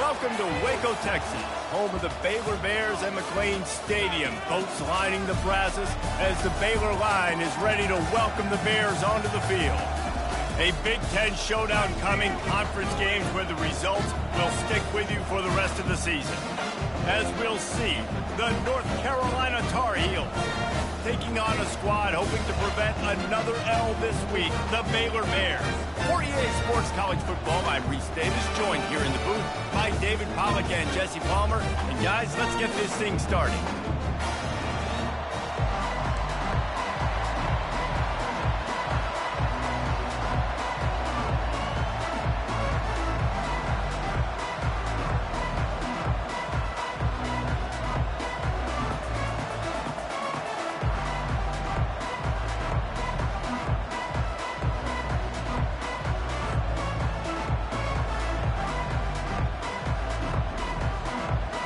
Welcome to Waco, Texas, home of the Baylor Bears and McLean Stadium. Boats lining the Brazos as the Baylor line is ready to welcome the Bears onto the field. A Big Ten showdown coming, conference games where the results will stick with you for the rest of the season. As we'll see, the North Carolina Tar Heels taking on a squad hoping to prevent another L this week, the Baylor Bears. For EA Sports College Football, I'm Reese Davis, joined here in the booth by David Pollack and Jesse Palmer. And guys, let's get this thing started.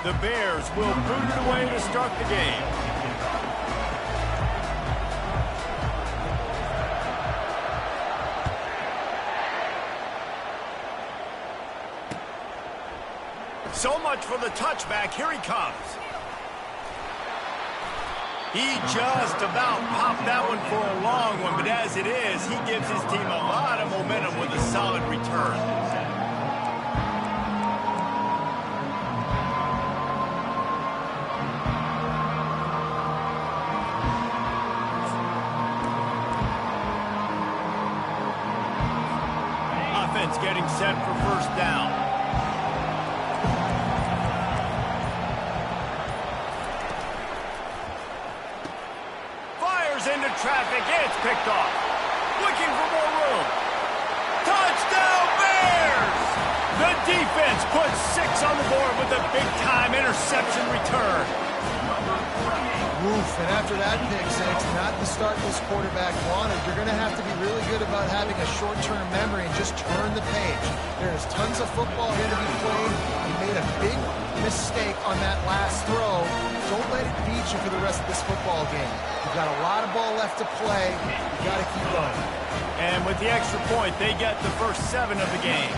The Bears will boot it away to start the game. So much for the touchback. Here he comes. He just about popped that one for a long one, but as it is, he gives his team a lot of momentum with a solid return. Getting set for first down. Fires into traffic. It's picked off. Looking for more room. Touchdown Bears! The defense puts 6 on the board with a big-time interception return. Oof, and after that pick six, not the start this quarterback wanted. You're going to have to be really good about having a short-term memory and just turn the page. There's tons of football here to be played. You made a big mistake on that last throw. Don't let it beat you for the rest of this football game. You've got a lot of ball left to play. You've got to keep going. And with the extra point, they get the first 7 of the game.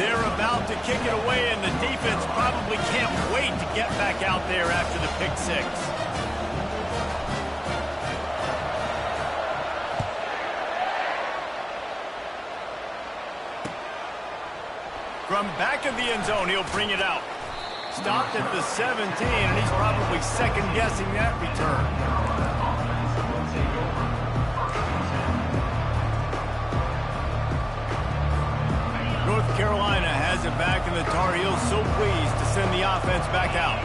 They're about to kick it away, and the defense probably can't wait to get back out there after the pick 6. From back of the end zone, he'll bring it out. Stopped at the 17, and he's probably second-guessing that return. North Carolina has it back, and the Tar Heels so pleased to send the offense back out.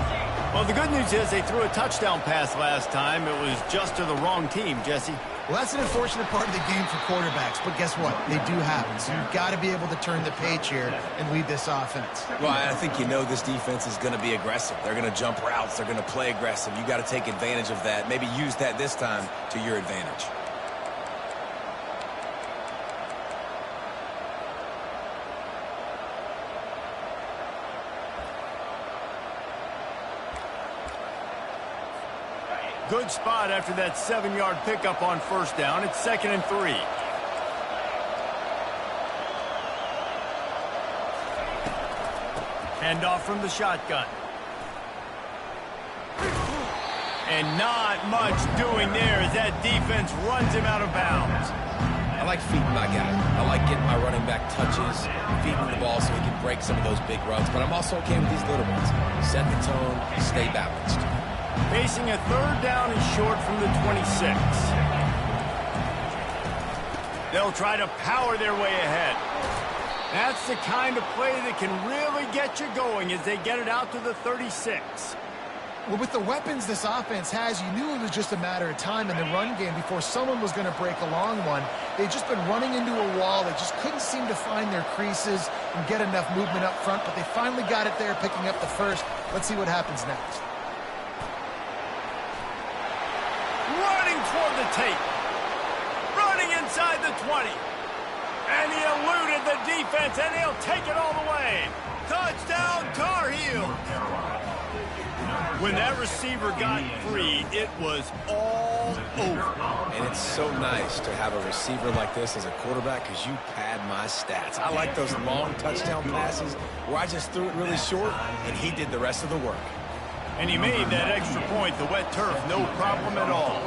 Well, the good news is they threw a touchdown pass last time. It was just to the wrong team, Jesse. Well, that's an unfortunate part of the game for quarterbacks, but guess what? They do happen, so you've got to be able to turn the page here and lead this offense. Well, I think you know this defense is going to be aggressive. They're going to jump routes. They're going to play aggressive. You got to take advantage of that. Maybe use that this time to your advantage. Good spot after that 7-yard pickup on first down. It's 2nd and 3. Handoff from the shotgun. And not much doing there as that defense runs him out of bounds. I like feeding my guy. I like getting my running back touches, feeding the ball so he can break some of those big runs. But I'm also okay with these little ones. Set the tone, stay balanced. Facing a 3rd down and short from the 26. They'll try to power their way ahead. That's the kind of play that can really get you going as they get it out to the 36. Well, with the weapons this offense has, you knew it was just a matter of time in the run game before someone was going to break a long one. They've just been running into a wall. They just couldn't seem to find their creases and get enough movement up front, but they finally got it there, picking up the first. Let's see what happens next. Running toward the tape. Running inside the 20. And he eluded the defense, and he'll take it all the way. Touchdown, Tar Heels. When that receiver got free, it was all over. And it's so nice to have a receiver like this as a quarterback because you pad my stats. I like those long touchdown passes where I just threw it really short and he did the rest of the work. And he made that extra point, the wet turf, no problem at all.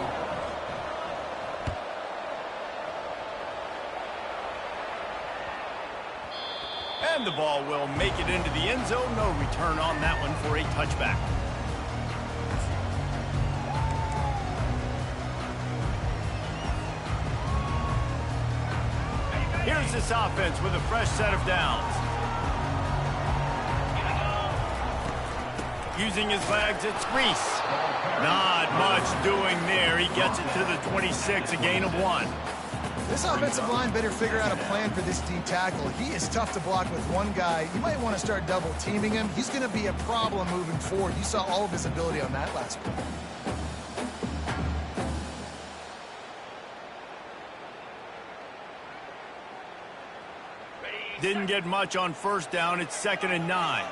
And the ball will make it into the end zone. No return on that one for a touchback. Here's this offense with a fresh set of downs. Using his legs, it's Reese. Not much doing there. He gets it to the 26, a gain of 1. This offensive line better figure out a plan for this D tackle. He is tough to block with one guy. You might want to start double teaming him. He's going to be a problem moving forward. You saw all of his ability on that last play. Didn't get much on first down. It's 2nd and 9.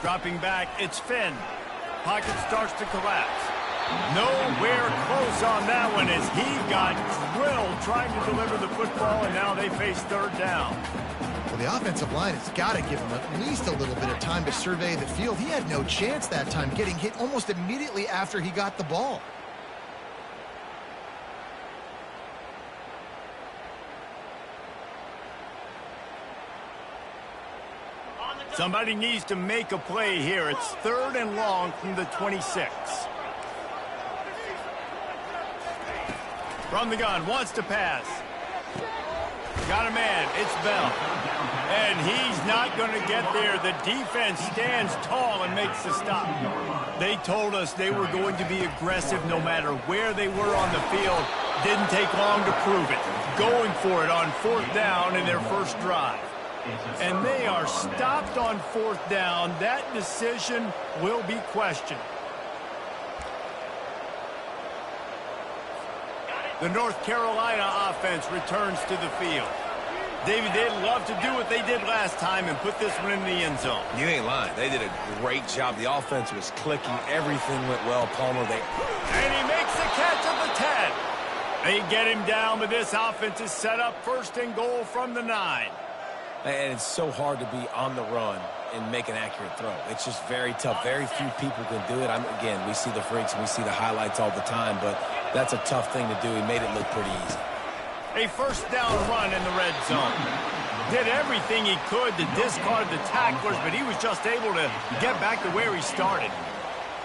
Dropping back, it's Finn. Pocket starts to collapse. Nowhere close on that one as he got drilled trying to deliver the football, and now they face 3rd down. Well, the offensive line has got to give him at least a little bit of time to survey the field. He had no chance that time, getting hit almost immediately after he got the ball. Somebody needs to make a play here. It's 3rd and long from the 26. From the gun, wants to pass. Got a man, it's Bell. And he's not going to get there. The defense stands tall and makes the stop. They told us they were going to be aggressive no matter where they were on the field. Didn't take long to prove it. Going for it on 4th down in their first drive. And they are stopped on 4th down. That decision will be questioned. The North Carolina offense returns to the field. David, they'd love to do what they did last time and put this one in the end zone. You ain't lying. They did a great job. The offense was clicking. Everything went well. Palmer, And he makes the catch at the 10. They get him down, but this offense is set up 1st and goal from the 9. And it's so hard to be on the run and make an accurate throw. It's just very tough. Very few people can do it. Again, we see the freaks and we see the highlights all the time, but that's a tough thing to do. He made it look pretty easy. A 1st down run in the red zone. Did everything he could to discard the tacklers, but he was just able to get back to where he started.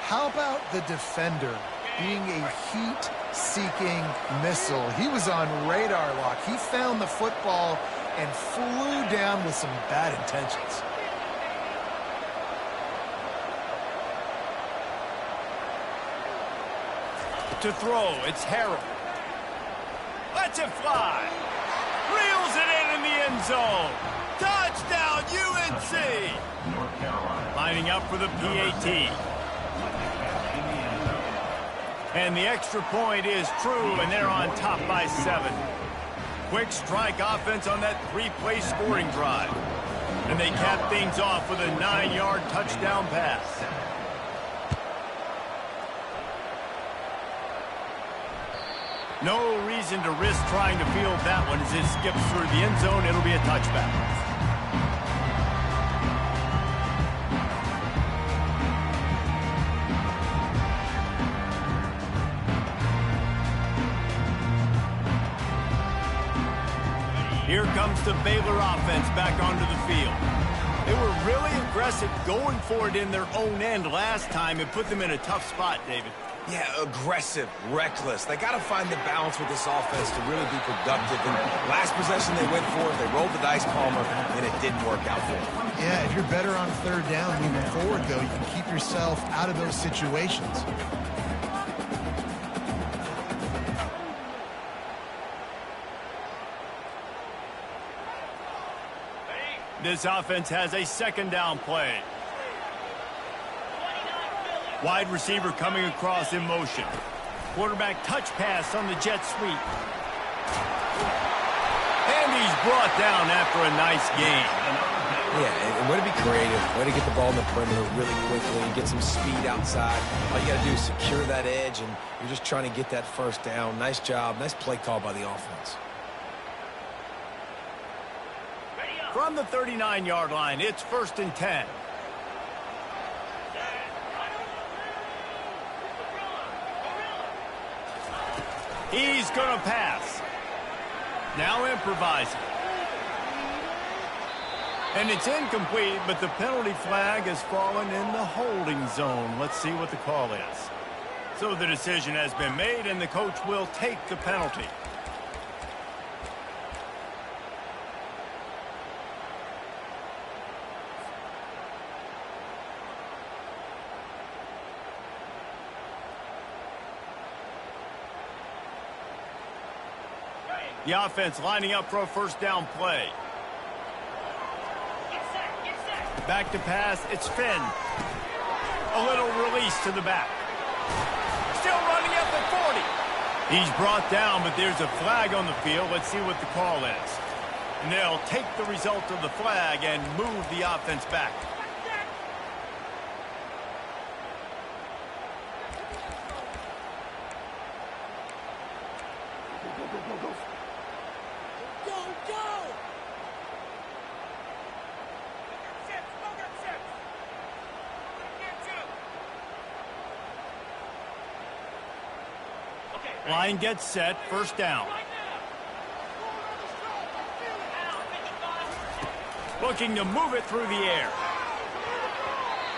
How about the defender being a heat-seeking missile? He was on radar lock. He found the football and flew down with some bad intentions. To throw, it's Harrell. Lets it fly. Reels it in the end zone. Touchdown, UNC! Lining up for the PAT. And the extra point is true, and they're on top by 7. Quick strike offense on that 3-play scoring drive. And they cap things off with a 9-yard touchdown pass. No reason to risk trying to field that one as it skips through the end zone. It'll be a touchback. Here comes the Baylor offense back onto the field. They were really aggressive going for it in their own end last time and put them in a tough spot, David. Yeah, aggressive, reckless. They got to find the balance with this offense to really be productive. And last possession they went for it, they rolled the dice, Palmer, and it didn't work out for them. Yeah, if you're better on 3rd down moving forward, though, you can keep yourself out of those situations. This offense has a 2nd down play. Wide receiver coming across in motion. Quarterback touch pass on the jet sweep. And he's brought down after a nice gain. Yeah, and way to be creative, way to get the ball in the perimeter really quickly and get some speed outside. All you got to do is secure that edge, and you're just trying to get that first down. Nice job. Nice play call by the offense. From the 39-yard line, it's 1st and 10. He's going to pass. Now improvising. And it's incomplete, but the penalty flag has fallen in the holding zone. Let's see what the call is. So the decision has been made, and the coach will take the penalty. The offense lining up for a first down play. Back to pass, it's Finn. A little release to the back. Still running at the 40. He's brought down, but there's a flag on the field. Let's see what the call is. And they'll take the result of the flag and move the offense back. Line gets set, first down. Looking to move it through the air.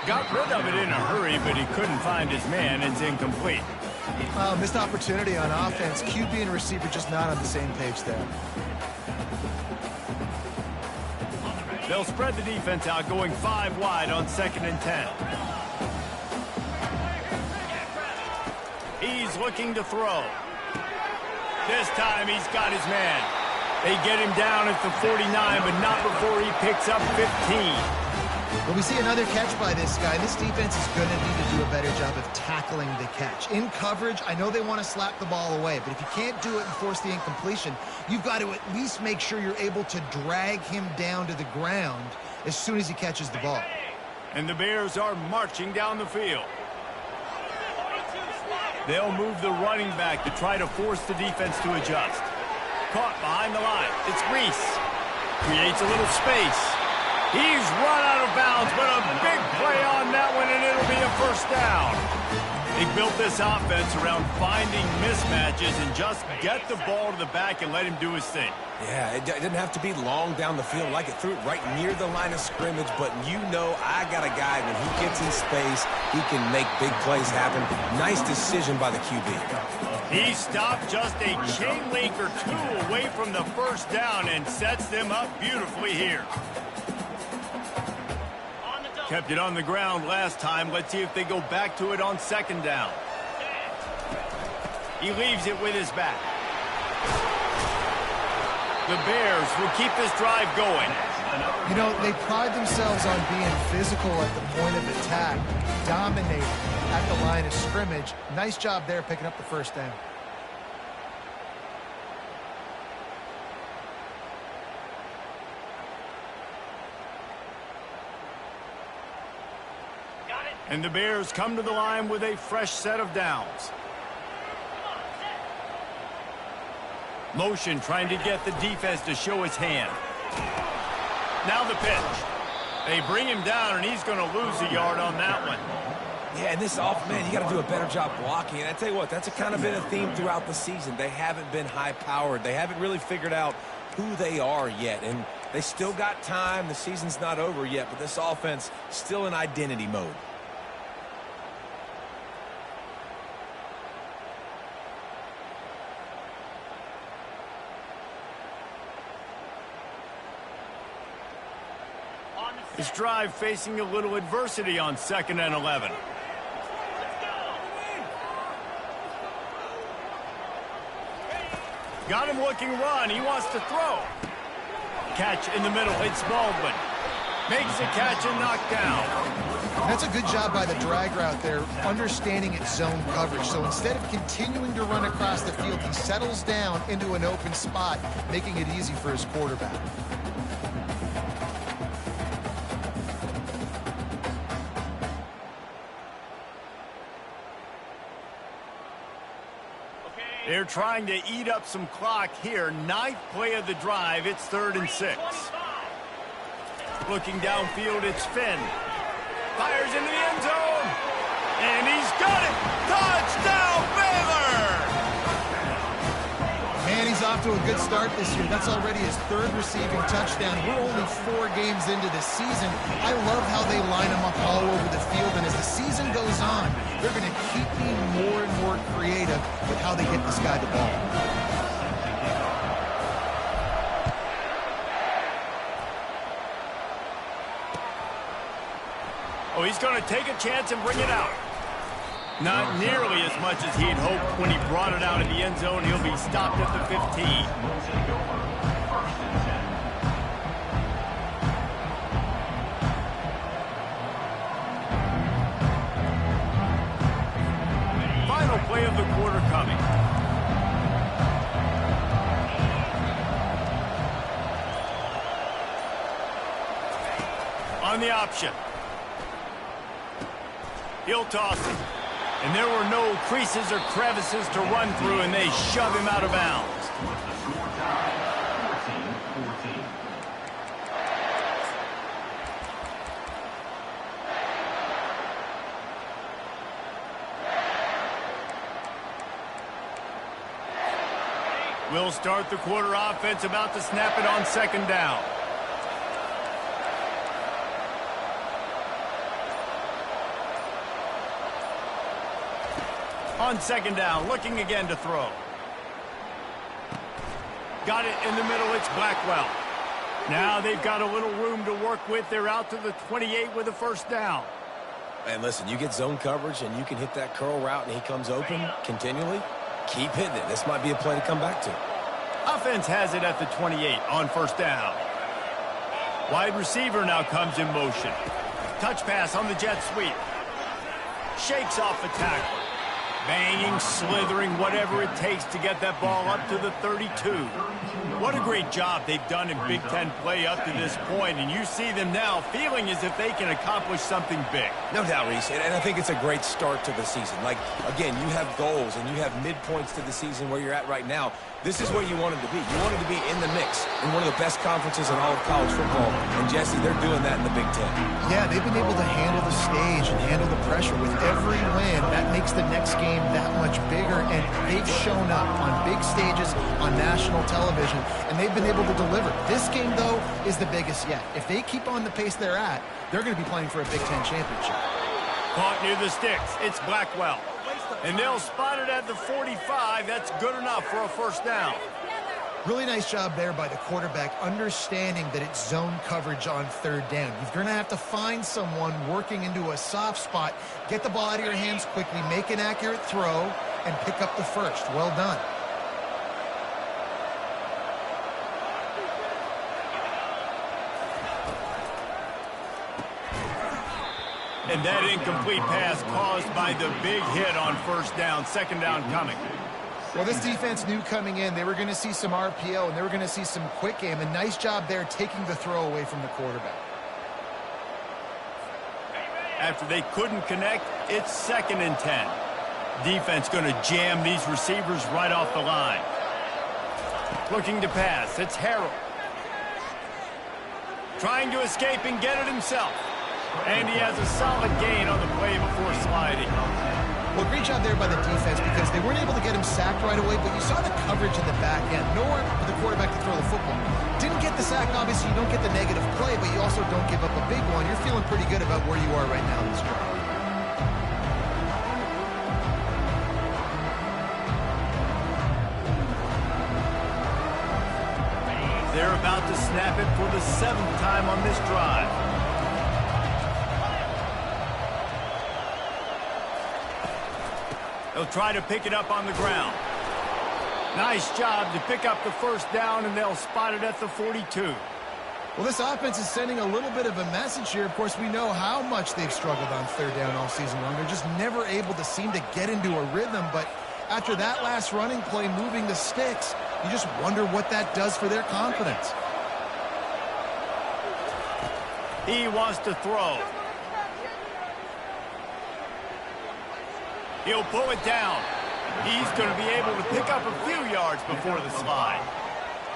Got rid of it in a hurry, but he couldn't find his man. It's incomplete. Missed opportunity on offense. QB and receiver just not on the same page there. They'll spread the defense out, going 5 wide on 2nd and 10. He's looking to throw. This time he's got his man. They get him down at the 49, but not before he picks up 15. Well, we see another catch by this guy. This defense is going to need to do a better job of tackling the catch. In coverage, I know they want to slap the ball away, but if you can't do it and force the incompletion, you've got to at least make sure you're able to drag him down to the ground as soon as he catches the ball. And the Bears are marching down the field. They'll move the running back to try to force the defense to adjust. Caught behind the line. It's Reese. Creates a little space. He's run out of bounds, but a big play on that one, and it'll be a first down. They built this offense around finding mismatches and just get the ball to the back and let him do his thing. Yeah, it didn't have to be long down the field. Like it threw it right near the line of scrimmage, but you know I got a guy, when he gets in space, he can make big plays happen. Nice decision by the QB. He stopped just a chain link or two away from the first down and sets them up beautifully here. Kept it on the ground last time. Let's see if they go back to it on 2nd down. He leaves it with his back. The Bears will keep this drive going. You know, they pride themselves on being physical at the point of attack, dominating at the line of scrimmage. Nice job there picking up the first down. And the Bears come to the line with a fresh set of downs. Motion trying to get the defense to show his hand. Now the pitch. They bring him down, and he's going to lose a yard on that one. Yeah, and this man, you got to do a better job blocking. And I tell you what, that's kind of been a theme throughout the season. They haven't been high-powered. They haven't really figured out who they are yet. And they still got time. The season's not over yet, but this offense still in identity mode. This drive facing a little adversity on 2nd and 11. Got him looking run. He wants to throw. Catch in the middle. It's Baldwin. Makes a catch and knocked down. That's a good job by the drag route there, understanding its zone coverage. So instead of continuing to run across the field, he settles down into an open spot, making it easy for his quarterback. They're trying to eat up some clock here. 9th play of the drive. It's 3rd and 6. Looking downfield, it's Finn. Fires into the end zone. And he's got it. Touchdown, Baylor! Man, he's off to a good start this year. That's already his 3rd receiving touchdown. We're only 4 games into the season. I love how they line him up all over the field. And as the season goes on, they're going to keep being more and more creative with how they get this guy the ball. Oh, he's going to take a chance and bring it out. Not nearly as much as he'd hoped when he brought it out in the end zone. He'll be stopped at the 15. Final play of the quarter coming. On the option. He'll toss it. And there were no creases or crevices to run through, and they shove him out of bounds. We'll start the quarter offense, about to snap it on 2nd down. On 2nd down, looking again to throw. Got it in the middle, it's Blackwell. Now they've got a little room to work with. They're out to the 28 with a 1st down. And listen, you get zone coverage and you can hit that curl route and he comes open continually. Keep hitting it. This might be a play to come back to. Offense has it at the 28 on 1st down. Wide receiver now comes in motion. Touch pass on the jet sweep. Shakes off the tackle. Banging, slithering, whatever it takes to get that ball up to the 32. What a great job they've done in Big Ten play up to this point, and you see them now feeling as if they can accomplish something big. No doubt, Reese, and I think it's a great start to the season. Like, again, you have goals and you have midpoints to the season where you're at right now. This is where you want them to be. You want them to be in the mix in one of the best conferences in all of college football. And, Jesse, they're doing that in the Big Ten. Yeah, they've been able to handle the stage and handle the pressure. With every win, that makes the next game that much bigger. And they've shown up on big stages on national television, and they've been able to deliver. This game, though, is the biggest yet. If they keep on the pace they're at, they're going to be playing for a Big Ten championship. Caught near the sticks. It's Blackwell. And they'll spot it at the 45. That's good enough for a 1st down. Really nice job there by the quarterback, understanding that it's zone coverage on 3rd down. You're going to have to find someone working into a soft spot, get the ball out of your hands quickly, make an accurate throw, and pick up the 1st. Well done. And that incomplete pass caused by the big hit on 1st down. 2nd down coming. Well, this defense knew coming in they were going to see some RPO and they were going to see some quick game. And nice job there taking the throw away from the quarterback. After they couldn't connect, it's 2nd and 10. Defense going to jam these receivers right off the line. Looking to pass. It's Harrell. Trying to escape and get it himself. And he has a solid gain on the play before sliding. Well, great job there by the defense because they weren't able to get him sacked right away, but you saw the coverage in the back end. Nowhere for the quarterback to throw the football. Didn't get the sack, obviously. You don't get the negative play, but you also don't give up a big one. You're feeling pretty good about where you are right now in this drive. They're about to snap it for the 7th time on this drive. They'll try to pick it up on the ground. Nice job to pick up the 1st down, and they'll spot it at the 42. Well, this offense is sending a little bit of a message here. Of course, we know how much they've struggled on 3rd down all season long. They're just never able to seem to get into a rhythm. But after that last running play, moving the sticks, you just wonder what that does for their confidence. He wants to throw. He'll pull it down. He's going to be able to pick up a few yards before the slide.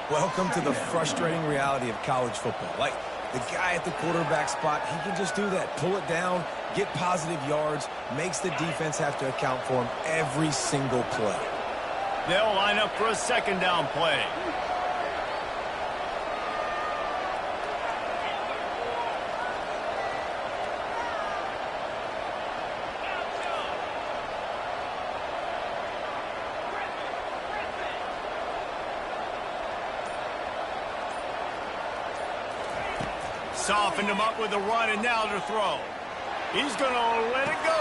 Welcome to the frustrating reality of college football. Like, the guy at the quarterback spot, he can just do that. Pull it down, get positive yards, makes the defense have to account for him every single play. They'll line up for a second down play. Softened him up with a run, and now to throw. He's going to let it go.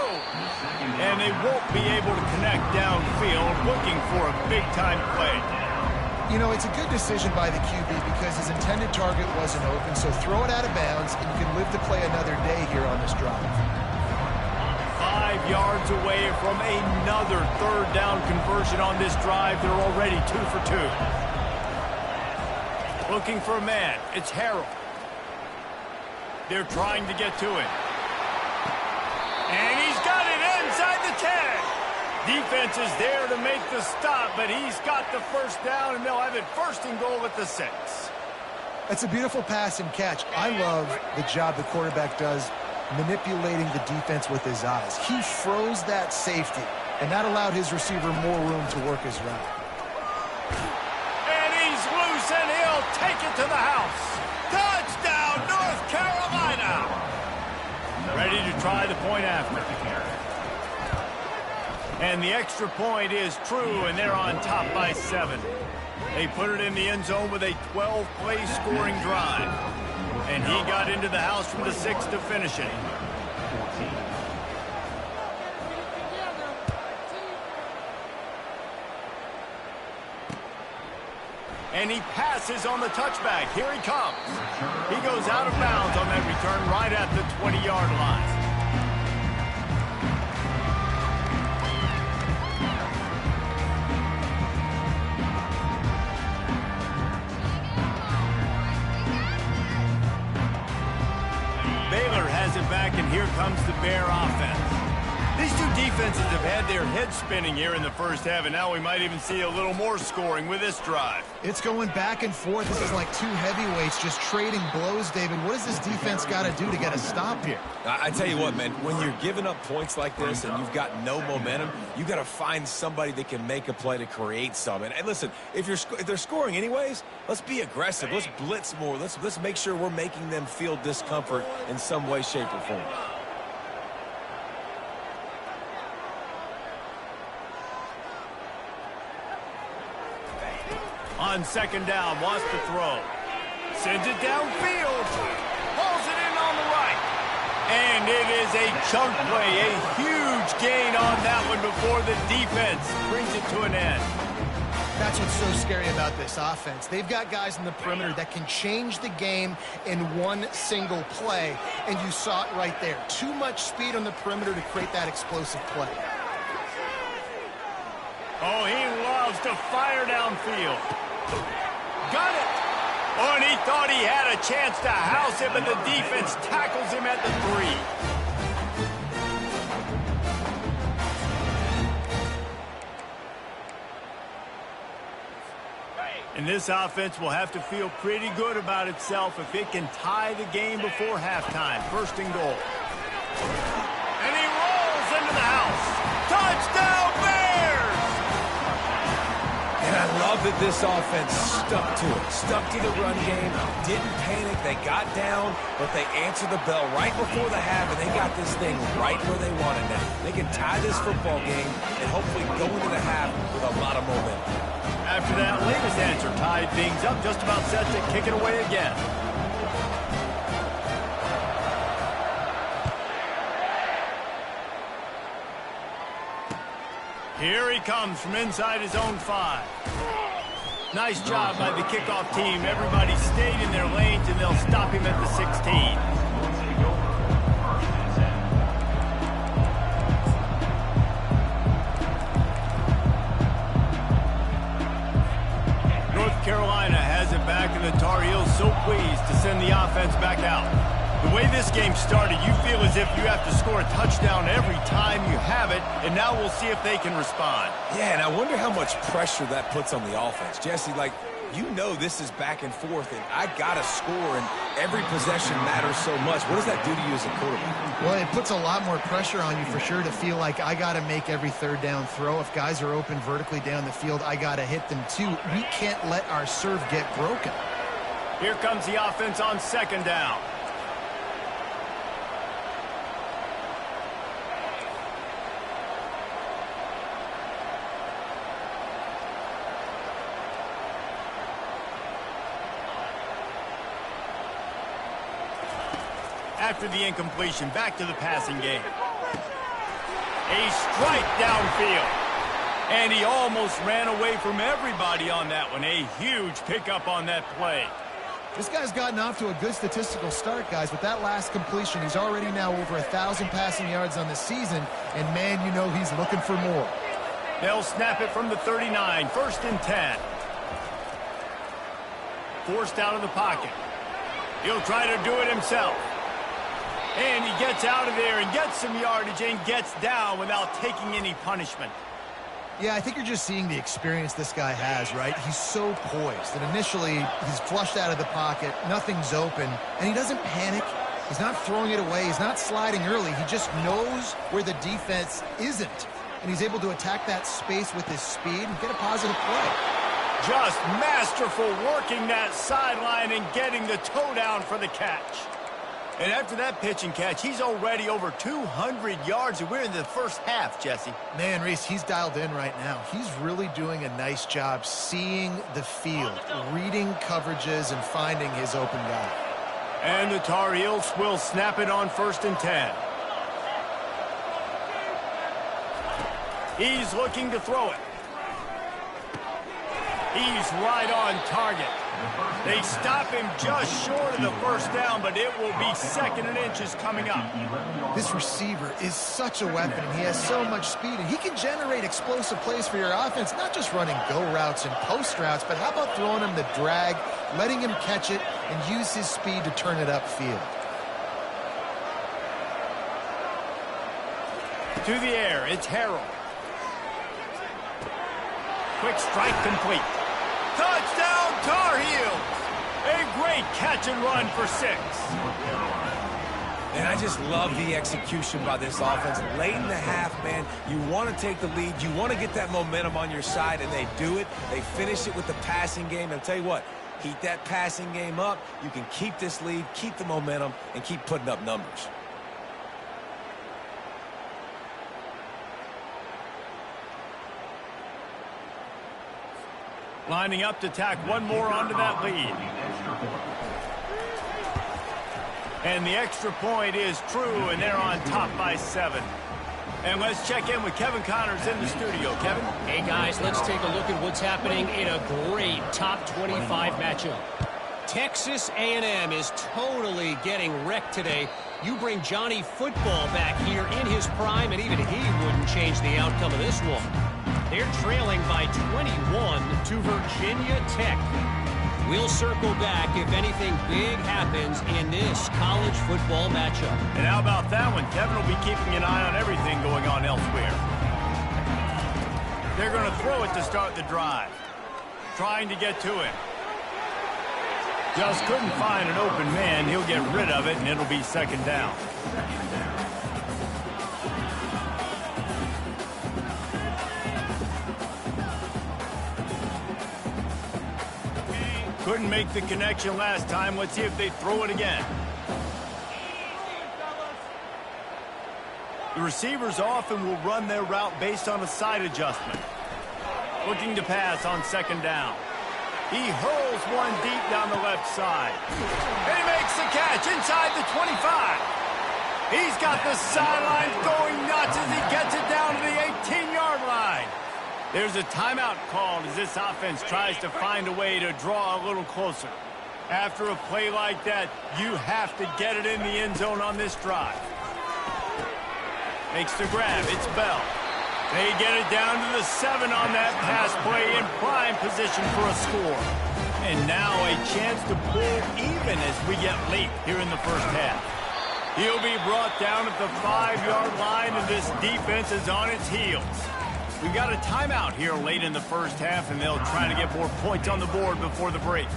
And they won't be able to connect downfield, looking for a big-time play. You know, it's a good decision by the QB because his intended target wasn't open, so throw it out of bounds, and you can live to play another day here on this drive. 5 yards away from another third down conversion on this drive. They're already 2 for 2. Looking for a man. It's Harrell. They're trying to get to it. And he's got it inside the 10. Defense is there to make the stop, but he's got the first down, and they'll have it first and goal at the 6. That's a beautiful pass and catch. I love the job the quarterback does manipulating the defense with his eyes. He froze that safety, and that allowed his receiver more room to work his route. And he's loose, and he'll take it to the house. Touchdown, North Carolina! Ready to try the point after. And the extra point is true, and they're on top by 7. They put it in the end zone with a 12-play scoring drive. And he got into the house from the 6 to finish it. And he passes on the touchback. Here he comes. He goes out of bounds on that return right at the 20-yard line. Baylor has it back, and here comes the Bear offense. These two defenses have had their heads spinning here in the first half, and now we might even see a little more scoring with this drive. It's going back and forth. This is like two heavyweights just trading blows, David. What does this defense got to do to get a stop here? I tell you what, man, when you're giving up points like this and you've got no momentum, you got to find somebody that can make a play to create some. And listen, if they're scoring anyways, let's be aggressive. Let's blitz more. Let's make sure we're making them feel discomfort in some way, shape, or form. On second down, wants to throw. Sends it downfield. Pulls it in on the right. And it is a chunk play, a huge gain on that one before the defense brings it to an end. That's what's so scary about this offense. They've got guys in the perimeter that can change the game in one single play, and you saw it right there. Too much speed on the perimeter to create that explosive play. Oh, he loves to fire downfield. Got it. Oh, and he thought he had a chance to house him, and the defense tackles him at the 3. And this offense will have to feel pretty good about itself if it can tie the game before halftime. First and goal. And he rolls into the house. Touchdown, Bears! And I love that this offense stuck to it, stuck to the run game, didn't panic. They got down, but they answered the bell right before the half, and they got this thing right where they wanted now. They can tie this football game and hopefully go into the half with a lot of momentum. After that latest answer tied things up, just about set to kick it away again. Here he comes from inside his own 5. Nice job by the kickoff team. Everybody stayed in their lanes, and they'll stop him at the 16. North Carolina has it back, and the Tar Heels so pleased to send the offense back out. The way this game started, you feel as if you have to score a touchdown every time you have it, and now we'll see if they can respond. Yeah, and I wonder how much pressure that puts on the offense. Jesse, like, you know this is back and forth, and I got to score, and every possession matters so much. What does that do to you as a quarterback? Well, it puts a lot more pressure on you for sure to feel like I got to make every third down throw. If guys are open vertically down the field, I got to hit them too. We can't let our serve get broken. Here comes the offense on second down. After the incompletion, back to the passing game. A strike downfield. And he almost ran away from everybody on that one. A huge pickup on that play. This guy's gotten off to a good statistical start, guys. With that last completion, he's already now over 1,000 passing yards on the season. And, man, you know he's looking for more. They'll snap it from the 39. 1st and 10. Forced out of the pocket. He'll try to do it himself. And he gets out of there and gets some yardage and gets down without taking any punishment. Yeah, I think you're just seeing the experience this guy has, right? He's so poised. And initially, he's flushed out of the pocket. Nothing's open. And he doesn't panic. He's not throwing it away. He's not sliding early. He just knows where the defense isn't. And he's able to attack that space with his speed and get a positive play. Just masterful working that sideline and getting the toe down for the catch. And after that pitch and catch, he's already over 200 yards, and we're in the first half, Jesse. Man, Reese, he's dialed in right now. He's really doing a nice job seeing the field, reading coverages, and finding his open guy. And the Tar Heels will snap it on 1st and 10. He's looking to throw it. He's right on target. They stop him just short of the first down, but it will be 2nd and inches coming up. This receiver is such a weapon, and he has so much speed, and he can generate explosive plays for your offense, not just running go routes and post routes, but how about throwing him the drag, letting him catch it, and use his speed to turn it upfield. To the air, it's Harrell. Quick strike complete. Touchdown, Tar Heels! A great catch and run for 6. And I just love the execution by this offense. Late in the half, man, you want to take the lead. You want to get that momentum on your side, and they do it. They finish it with the passing game. And I'll tell you what, heat that passing game up. You can keep this lead, keep the momentum, and keep putting up numbers. Lining up to tack one more onto that lead. And the extra point is true, and they're on top by 7. And let's check in with Kevin Connors in the studio. Kevin? Hey, guys, let's take a look at what's happening in a great top 25 matchup. Texas A&M is totally getting wrecked today. You bring Johnny Football back here in his prime, and even he wouldn't change the outcome of this one. They're trailing by 21 to Virginia Tech. We'll circle back if anything big happens in this college football matchup. And how about that one? Kevin will be keeping an eye on everything going on elsewhere. They're going to throw it to start the drive. Trying to get to him. Just couldn't find an open man. He'll get rid of it, and it'll be 2nd down. Couldn't make the connection last time. Let's see if they throw it again. The receivers often will run their route based on a side adjustment. Looking to pass on 2nd down. He hurls one deep down the left side. And he makes the catch inside the 25. He's got the sidelines going nuts as he gets it down to the 18-yard line. There's a timeout called as this offense tries to find a way to draw a little closer. After a play like that, you have to get it in the end zone on this drive. Makes the grab. It's Bell. They get it down to the 7 on that pass play in prime position for a score. And now a chance to pull even as we get late here in the first half. He'll be brought down at the 5-yard line, and this defense is on its heels. We got a timeout here late in the first half, and they'll try to get more points on the board before the break.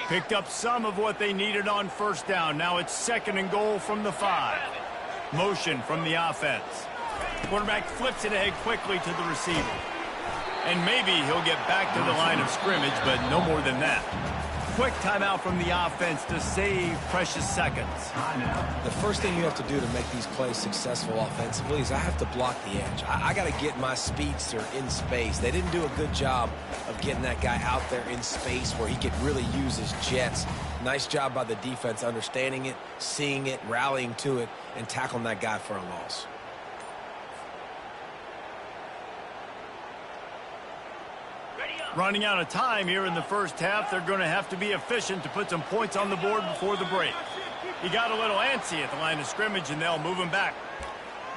Picked up some of what they needed on first down. Now it's 2nd and goal from the 5. Motion from the offense. Quarterback flips it ahead quickly to the receiver. And maybe he'll get back to the line of scrimmage, but no more than that. Quick timeout from the offense to save precious seconds. The first thing you have to do to make these plays successful offensively is I have to block the edge. I got to get my speedster in space. They didn't do a good job of getting that guy out there in space where he could really use his jets. Nice job by the defense understanding it, seeing it, rallying to it, and tackling that guy for a loss. Running out of time here in the first half. They're going to have to be efficient to put some points on the board before the break. He got a little antsy at the line of scrimmage, and they'll move him back.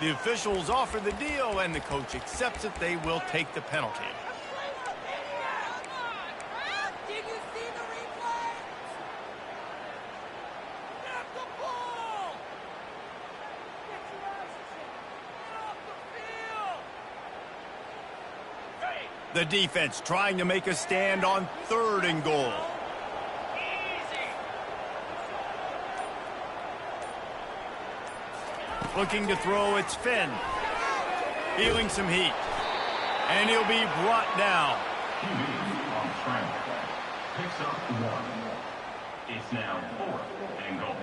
The officials offer the deal, and the coach accepts it. They will take the penalty. Did you see the replay? Get the ball! Get your ass off the field! The defense trying to make a stand on 3rd and goal. Looking to throw, it's Finn. Feeling some heat. And he'll be brought down. Picks up 1. It's now 4th and goal.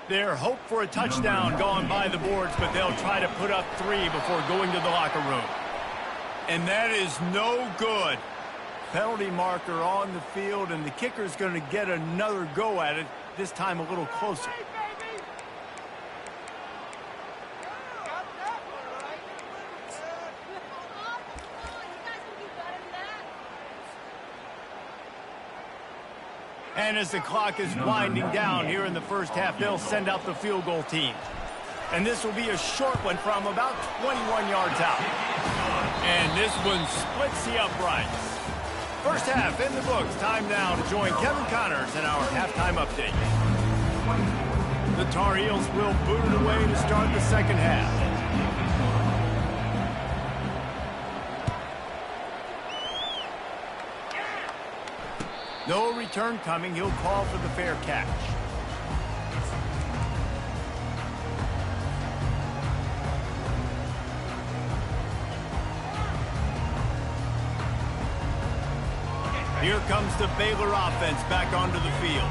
Their hope for a touchdown gone by the boards, but they'll try to put up 3 before going to the locker room. And that is no good. Penalty marker on the field, and the kicker's going to get another go at it, this time a little closer. And as the clock is winding down here in the first half, they'll send out the field goal team. And this will be a short one from about 21 yards out. And this one splits the uprights. First half in the books. Time now to join Kevin Connors in our halftime update. The Tar Heels will boot it away to start the second half. No return coming. He'll call for the fair catch. Here comes the Baylor offense back onto the field.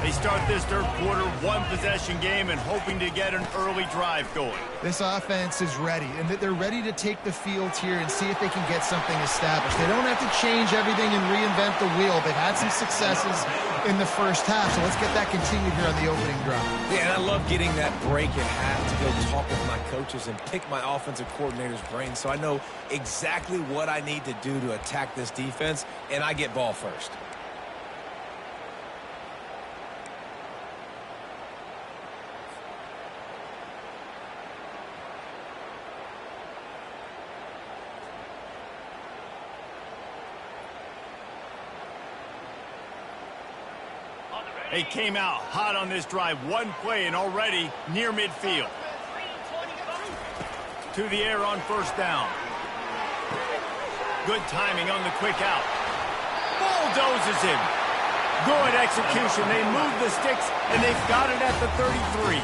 They start this third quarter, 1-possession game, and hoping to get an early drive going. This offense is ready, and they're ready to take the field here and see if they can get something established. They don't have to change everything and reinvent the wheel. They've had some successes in the first half, so let's get that continued here on the opening drive. Yeah, and I love getting that break at half to go talk with my coaches and pick my offensive coordinator's brain so I know exactly what I need to do to attack this defense, and I get ball first. They came out hot on this drive. One play and already near midfield. To the air on first down. Good timing on the quick out. Bulldozes him. Good execution. They move the sticks, and they've got it at the 33.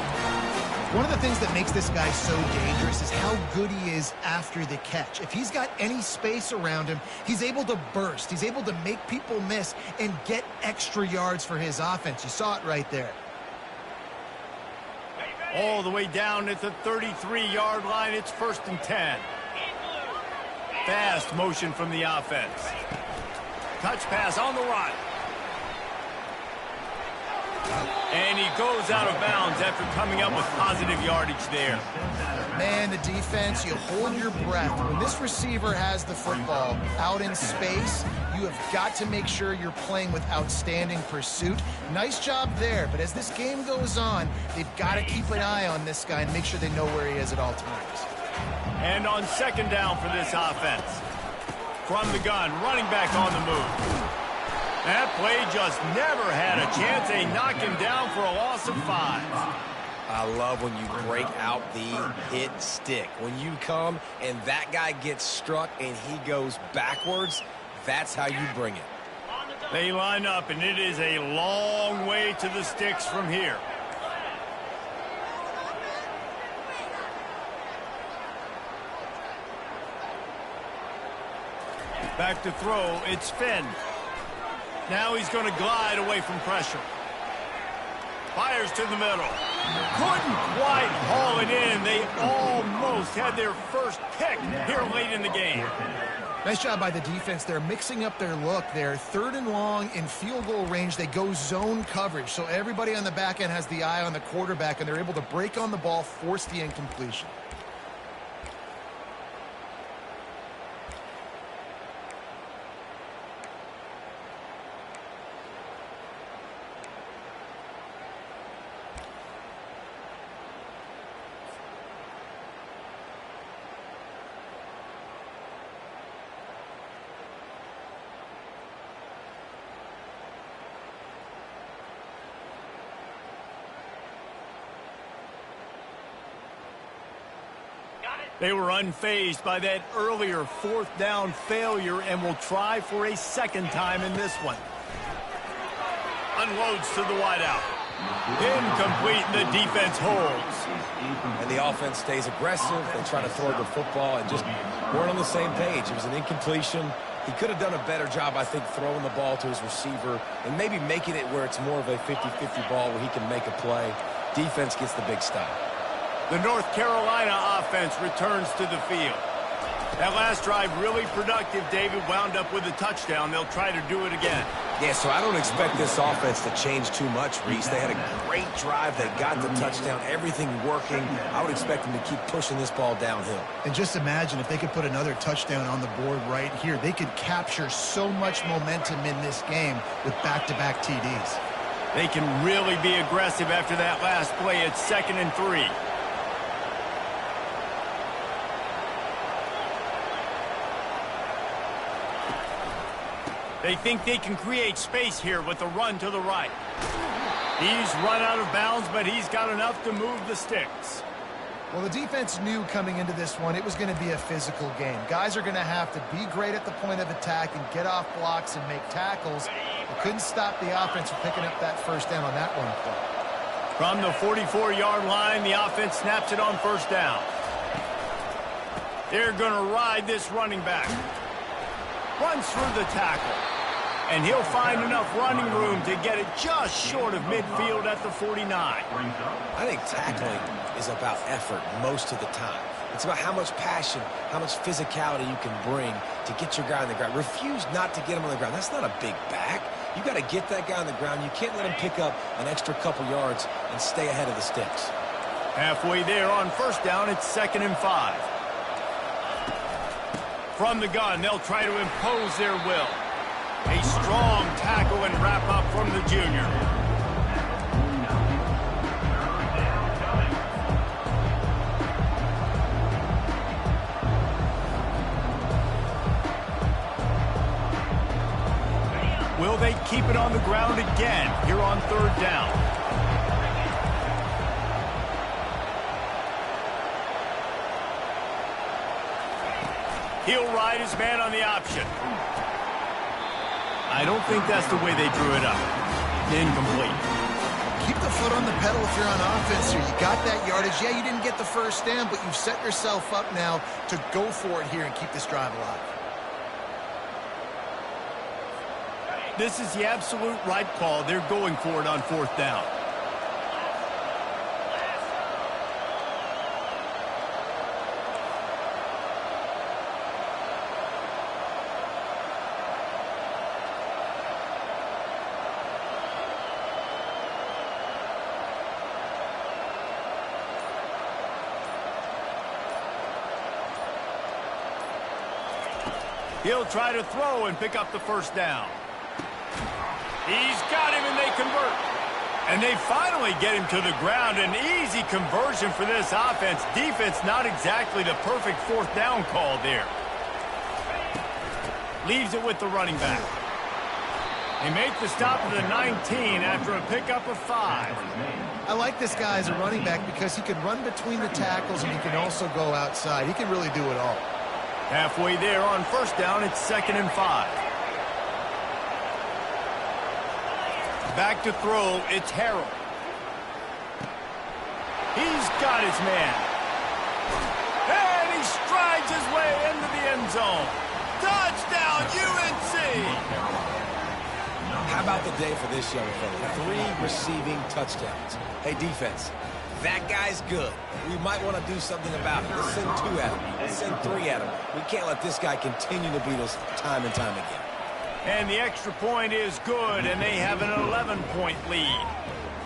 One of the things that makes this guy so dangerous is how good he is after the catch. If he's got any space around him, he's able to burst. He's able to make people miss and get extra yards for his offense. You saw it right there. All the way down at the 33-yard line. It's 1st and 10. Fast motion from the offense. Touch pass on the run. And he goes out of bounds after coming up with positive yardage there. Man, the defense, you hold your breath. When this receiver has the football out in space, you have got to make sure you're playing with outstanding pursuit. Nice job there, but as this game goes on, they've got to keep an eye on this guy and make sure they know where he is at all times. And on second down for this offense. From the gun, running back on the move. That play just never had a chance. They knock him down for a loss of 5. I love when you break out the hit stick. When you come and that guy gets struck and he goes backwards, that's how you bring it. They line up, and it is a long way to the sticks from here. Back to throw, it's Finn. Now he's going to glide away from pressure. Fires to the middle. Couldn't quite haul it in. They almost had their first pick here late in the game. Nice job by the defense there, mixing up their look there. 3rd and long in field goal range. They go zone coverage, so everybody on the back end has the eye on the quarterback, and they're able to break on the ball, force the incompletion. They were unfazed by that earlier 4th down failure and will try for a second time in this one. Unloads to the wideout. Incomplete, and the defense holds. And the offense stays aggressive. They try to throw the football and just weren't on the same page. It was an incompletion. He could have done a better job, I think, throwing the ball to his receiver and maybe making it where it's more of a 50-50 ball where he can make a play. Defense gets the big stop. The North Carolina offense returns to the field. That last drive really productive. David wound up with a touchdown. They'll try to do it again. Yeah, so I don't expect this offense to change too much, Reese. They had a great drive. They got the touchdown. Everything working. I would expect them to keep pushing this ball downhill. And just imagine if they could put another touchdown on the board right here. They could capture so much momentum in this game with back-to-back TDs. They can really be aggressive after that last play. It's 2nd and 3. They think they can create space here with the run to the right. He's run out of bounds, but he's got enough to move the sticks. Well, the defense knew coming into this one it was going to be a physical game. Guys are going to have to be great at the point of attack and get off blocks and make tackles. They couldn't stop the offense from picking up that 1st down on that one play. From the 44-yard line, the offense snaps it on 1st down. They're going to ride this running back. Runs through the tackle. And he'll find enough running room to get it just short of midfield at the 49. I think tackling is about effort most of the time. It's about how much passion, how much physicality you can bring to get your guy on the ground. Refuse not to get him on the ground. That's not a big back. You got to get that guy on the ground. You can't let him pick up an extra couple yards and stay ahead of the sticks. Halfway there on 1st down, it's 2nd and 5. From the gun, they'll try to impose their will. A strong tackle and wrap up from the junior. Will they keep it on the ground again here on 3rd down? He'll ride his man on the option. I don't think that's the way they drew it up. Incomplete. Keep the foot on the pedal if you're on offense here. You got that yardage. Yeah, you didn't get the 1st down, but you've set yourself up now to go for it here and keep this drive alive. This is the absolute right call. They're going for it on 4th down. He'll try to throw and pick up the first down. He's got him, and they convert. And they finally get him to the ground. An easy conversion for this offense. Defense not exactly the perfect fourth down call there. Leaves it with the running back. They make the stop of the 19 after a pickup of 5. I like this guy as a running back because he can run between the tackles and he can also go outside. He can really do it all. Halfway there on first down, it's 2nd and 5. Back to throw, it's Harrell. He's got his man. And he strides his way into the end zone. Touchdown, UNC! How about the day for this young fella? 3 receiving touchdowns. Hey, defense, that guy's good. We might want to do something about it. Let's send 2 at him. Let's send 3 at him. We can't let this guy continue to beat us time and time again. And the extra point is good, and they have an 11-point lead.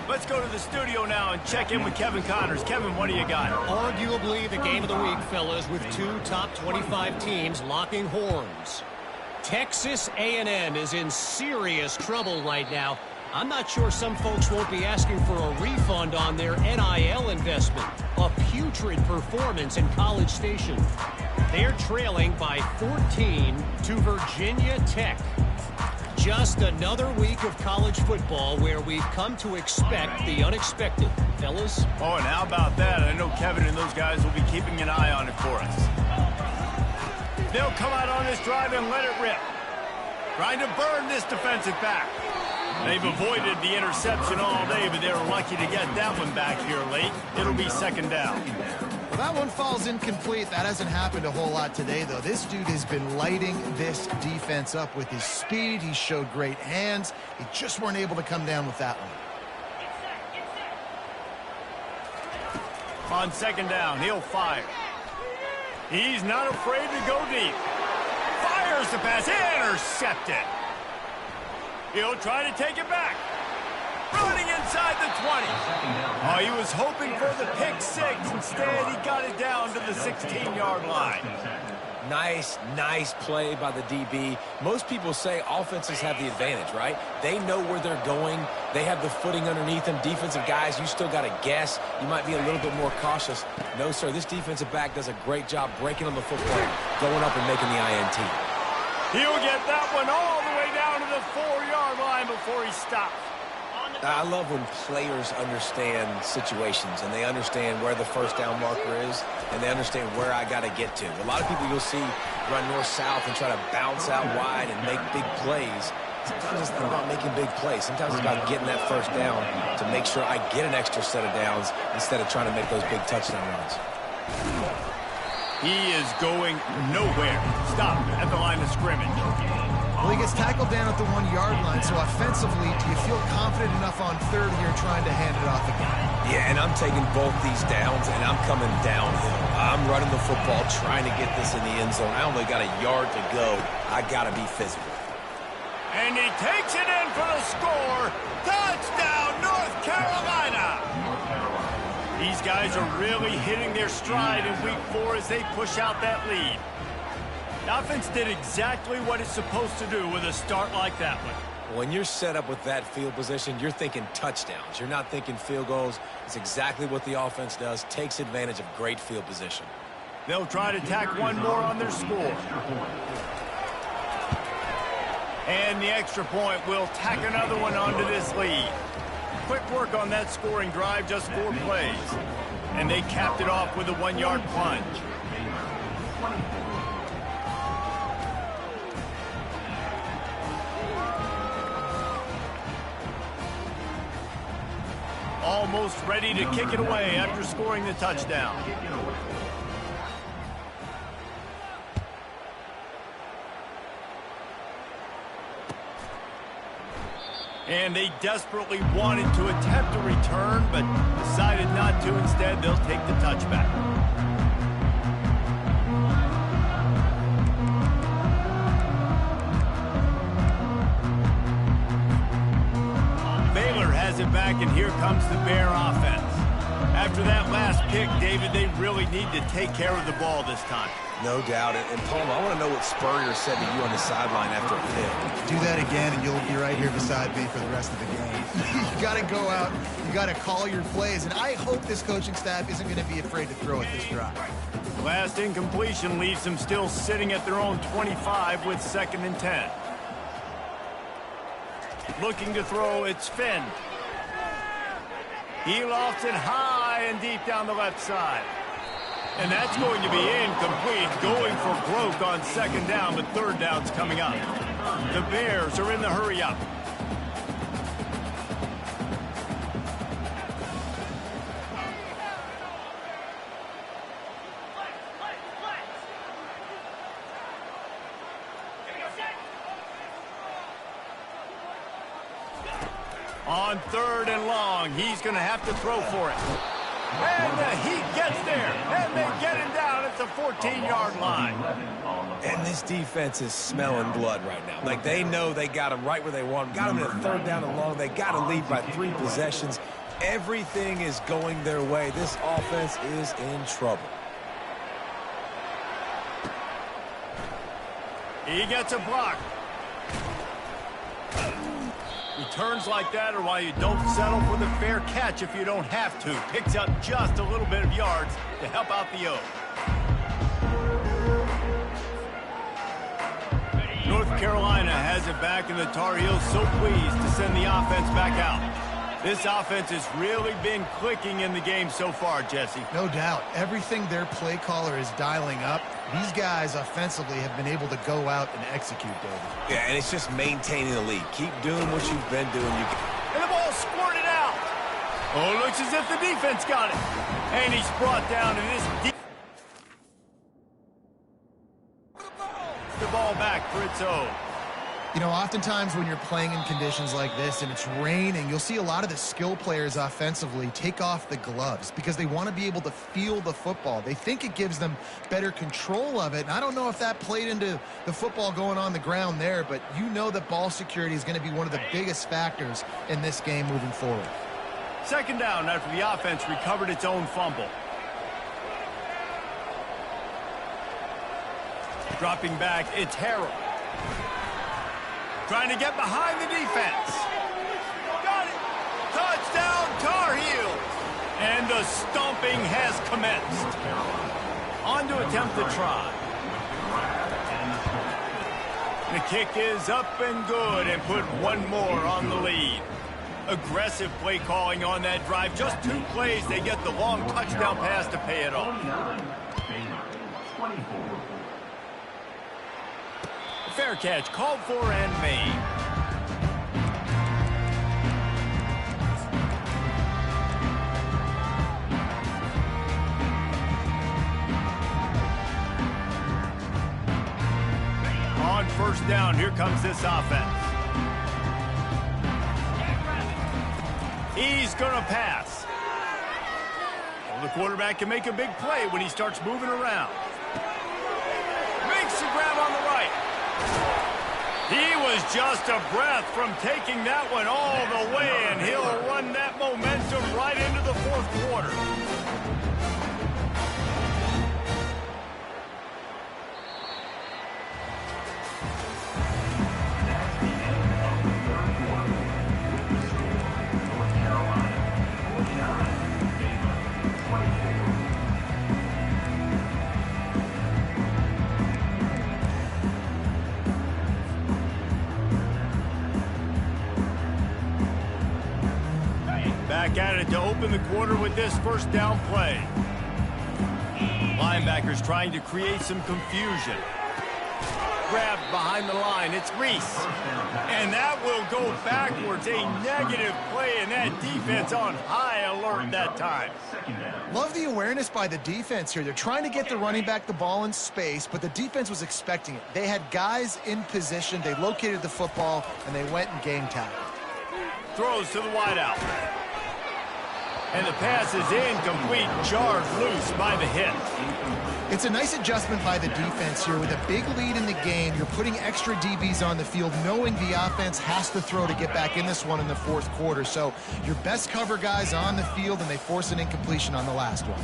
Let's go to the studio now and check in with Kevin Connors. Kevin, what do you got? Arguably the game of the week, fellas, with 2 top 25 teams locking horns. Texas A&M is in serious trouble right now. I'm not sure some folks won't be asking for a refund on their NIL investment. A putrid performance in College Station. They're trailing by 14 to Virginia Tech. Just another week of college football where we've come to expect the unexpected. Fellas? Oh, and how about that? I know Kevin and those guys will be keeping an eye on it for us. They'll come out on this drive and let it rip. Trying to burn this defensive back. They've avoided the interception all day, but they're lucky to get that one back here late. It'll be 2nd down. Well, that one falls incomplete. That hasn't happened a whole lot today, though. This dude has been lighting this defense up with his speed. He showed great hands. He just weren't able to come down with that one. On 2nd down, he'll fire. He's not afraid to go deep. Fires the pass, intercepted. He'll try to take it back. Running inside the 20. Oh, he was hoping for the pick 6. Instead, he got it down to the 16-yard line. Nice play by the DB. Most people say offenses have the advantage, right? They know where they're going. They have the footing underneath them. Defensive guys, you still got to guess. You might be a little bit more cautious. No, sir, this defensive back does a great job breaking on the football, going up and making the INT. He'll get that one all the way down to the 4-yard line before he stops. I love when players understand situations and they understand where the first down marker is and they understand where I got to get to. A lot of people you'll see run north-south and try to bounce out wide and make big plays. Sometimes it's not about making big plays. Sometimes it's about getting that first down to make sure I get an extra set of downs instead of trying to make those big touchdown runs. He is going nowhere. Stop at the line of scrimmage. Well, he gets tackled down at the 1-yard line, so offensively, do you feel confident enough on 3rd here trying to hand it off again? Yeah, and I'm taking both these downs, and I'm coming downhill. I'm running the football, trying to get this in the end zone. I only got a yard to go. I got to be physical. And he takes it in for the score. Touchdown, North Carolina! These guys are really hitting their stride in week 4 as they push out that lead. The offense did exactly what it's supposed to do with a start like that one. When you're set up with that field position, you're thinking touchdowns. You're not thinking field goals. It's exactly what the offense does, takes advantage of great field position. They'll try to tack one more on their score. And the extra point will tack another one onto this lead. Quick work on that scoring drive, just 4 plays. And they capped it off with a 1-yard plunge. Almost ready to kick it away after scoring the touchdown. And they desperately wanted to attempt a return, but decided not to. Instead, they'll take the touchback. Baylor has it back, and here comes the Bear offense. After that last pick, David, they really need to take care of the ball this time. No doubt. And Paul, I want to know what Spurrier said to you on the sideline after a pick. Do that again, and you'll be right here beside me for the rest of the game. You got to go out. You got to call your plays, and I hope this coaching staff isn't going to be afraid to throw it this drive. Last incompletion leaves them still sitting at their own 25 with 2nd and 10. Looking to throw, it's Finn. He lofts it high and deep down the left side. And that's going to be incomplete, going for broke on 2nd down, but 3rd down's coming up. The Bears are in the hurry-up. On 3rd and long, he's going to have to throw for it. And the Heat gets there, and they get him down at the 14-yard line. And this defense is smelling blood right now. Like, they know they got him right where they want him. Got him in a 3rd down and long. They got to lead by 3 possessions. Everything is going their way. This offense is in trouble. He gets a block. Returns like that are why you don't settle for the fair catch if you don't have to. Picks up just a little bit of yards to help out the O. North Carolina has it back, and the Tar Heels so pleased to send the offense back out. This offense has really been clicking in the game so far, Jesse. No doubt. Everything their play caller is dialing up, these guys offensively have been able to go out and execute, David. Yeah, and it's just maintaining the lead. Keep doing what you've been doing. And the ball squirted out. Oh, looks as if the defense got it. And he's brought down, and this the ball back for its own. You know, oftentimes when you're playing in conditions like this and it's raining, you'll see a lot of the skill players offensively take off the gloves because they want to be able to feel the football. They think it gives them better control of it. And I don't know if that played into the football going on the ground there, but you know that ball security is going to be one of the biggest factors in this game moving forward. 2nd down after the offense recovered its own fumble. Dropping back, it's Harrell. Trying to get behind the defense. Got it. Touchdown, Tar Heels. And the stomping has commenced. On to attempt the try. The kick is up and good and put one more on the lead. Aggressive play calling on that drive. Just 2 plays, they get the long touchdown pass to pay it off. Fair catch called for and made. On 1st down, here comes this offense. He's going to pass. Well, the quarterback can make a big play when he starts moving around. Makes the grab on the right. He was just a breath from taking that one all the way, and he'll run that momentum right into the 4th quarter. Back at it to open the quarter with this 1st down play. Linebackers trying to create some confusion. Grabbed behind the line. It's Reese. And that will go backwards. A negative play, and that defense on high alert that time. Love the awareness by the defense here. They're trying to get the running back the ball in space, but the defense was expecting it. They had guys in position. They located the football, and they went and game tackle. Throws to the wideout. And the pass is incomplete, jarred loose by the hit. It's a nice adjustment by the defense here. With a big lead in the game, you're putting extra DBs on the field, knowing the offense has to throw to get back in this one in the fourth quarter. So your best cover guys on the field, and they force an incompletion on the last one.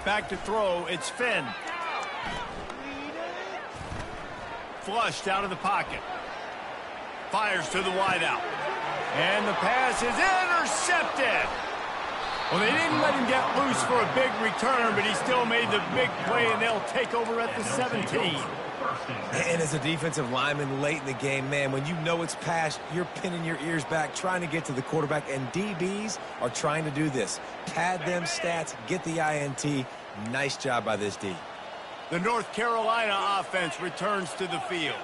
Back to throw, it's Finn. Flushed out of the pocket. Fires to the wideout. And the pass is intercepted. Well, they didn't let him get loose for a big return, but he still made the big play, and they'll take over at the 17. And as a defensive lineman late in the game, man, when you know it's passed, you're pinning your ears back, trying to get to the quarterback, and DBs are trying to do this. Pad them stats, get the INT. Nice job by this D. The North Carolina offense returns to the field.